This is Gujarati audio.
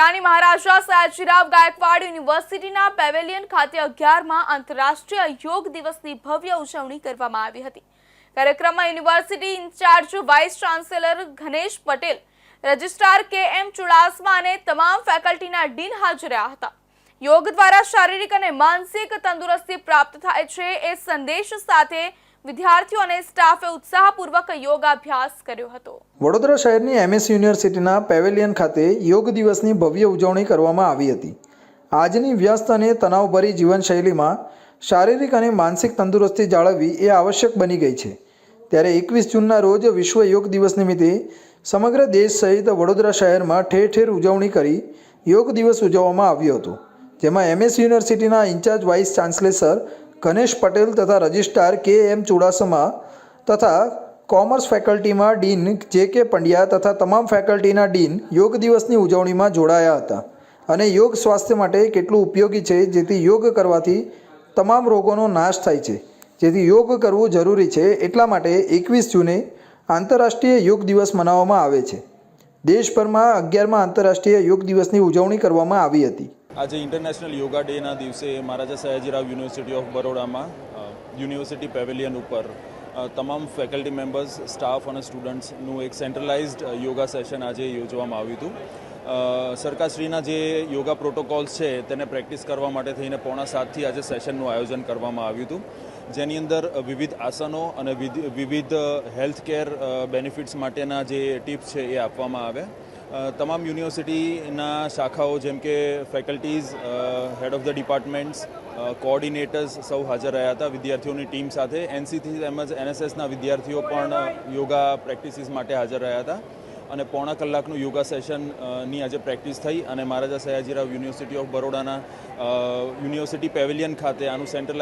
વડોદરાની મહારાજા સયાજીરાવ ગાયકવાડ યુનિવર્સિટીના પેવેલિયન ખાતે 11મા આંતરરાષ્ટ્રીય યોગ દિવસની ભવ્ય ઉજવણી કરવામાં આવી હતી। કાર્યક્રમમાં university incharge vice chancellor Ganesh Patel, registrar કે.એમ. Chudasama અને તમામ ફેકલ્ટીના ડીન હાજર રહ્યા હતા। યોગ દ્વારા શારીરિક અને માનસિક તંદુરસ્તી પ્રાપ્ત થાય છે એ સંદેશ સાથે વિદ્યાર્થીઓ અને સ્ટાફે ઉત્સાહપૂર્વક યોગાભ્યાસ કર્યો હતો। વડોદરા શહેરની એમએસ યુનિવર્સિટીના પેવેલિયન ખાતે યોગ દિવસની ભવ્ય ઉજવણી કરવામાં આવી હતી। આજની વ્યસ્ત અને તણાવભરી જીવનશૈલીમાં શારીરિક અને માનસિક તંદુરસ્તી જાળવવી એ આવશ્યક બની ગઈ છે। ત્યારે 21 જૂનના રોજ વિશ્વ યોગ દિવસ નિમિત્તે સમગ્ર દેશ સહિત વડોદરા શહેરમાં ઠેર ઠેર ઉજવણી કરી યોગ દિવસ ઉજવવામાં આવ્યો હતો, જેમાં એમએસ યુનિવર્સિટીના in-charge vice chancellor Ganesh Patel તથા રજિસ્ટ્રાર કે.એમ. ચુડાસમા તથા કોમર્સ ફેકલ્ટીમાં ડીન જે.કે. પંડ્યા તથા તમામ ફેકલ્ટીના ડીન યોગ દિવસની ઉજવણીમાં જોડાયા હતા અને યોગ સ્વાસ્થ્ય માટે કેટલું ઉપયોગી છે, જેથી યોગ કરવાથી તમામ રોગોનો નાશ થાય છે, જેથી યોગ કરવું જરૂરી છે। એટલા માટે 21 જૂને આંતરરાષ્ટ્રીય યોગ દિવસ મનાવવામાં આવે છે। દેશભરમાં 11મા આંતરરાષ્ટ્રીય યોગ દિવસની ઉજવણી કરવામાં આવી હતી। આજે ઇન્ટરનેશનલ યોગા ડેના દિવસે મહારાજા સયાજીરાવ યુનિવર્સિટી ઓફ બરોડામાં યુનિવર્સિટી પેવેલિયન ઉપર તમામ ફેકલ્ટી મેમ્બર્સ, સ્ટાફ અને સ્ટુડન્ટ્સનું એક સેન્ટ્રલાઇઝ્ડ યોગા સેશન આજે યોજવામાં આવ્યું હતું। સરકારશ્રીના જે યોગા પ્રોટોકોલ્સ છે તેને પ્રેક્ટિસ કરવા માટે થઈને 6:45થી આજે સેશનનું આયોજન કરવામાં આવ્યું હતું, જેની અંદર વિવિધ આસનો અને વિવિધ હેલ્થ કેર બેનિફિટ્સ માટેના જે ટિપ્સ છે એ આપવામાં આવ્યા। તમામ યુનિવર્સિટીના શાખાઓ જેમ કે faculties, head of the departments, coordinators સૌ હાજર રહ્યા હતા વિદ્યાર્થીઓની ટીમ સાથે। એનસીસી તેમજ એનએસએસના વિદ્યાર્થીઓ પણ યોગા પ્રેક્ટિસીસ માટે હાજર રહ્યા હતા અને 1.5 કલાકનું યોગા સેશનની આજે પ્રેક્ટિસ થઈ અને મહારાજા સયાજીરાવ યુનિવર્સિટી ઓફ બરોડાના યુનિવર્સિટી પેવેલિયન ખાતે આનું સેન્ટ્રલાઇઝ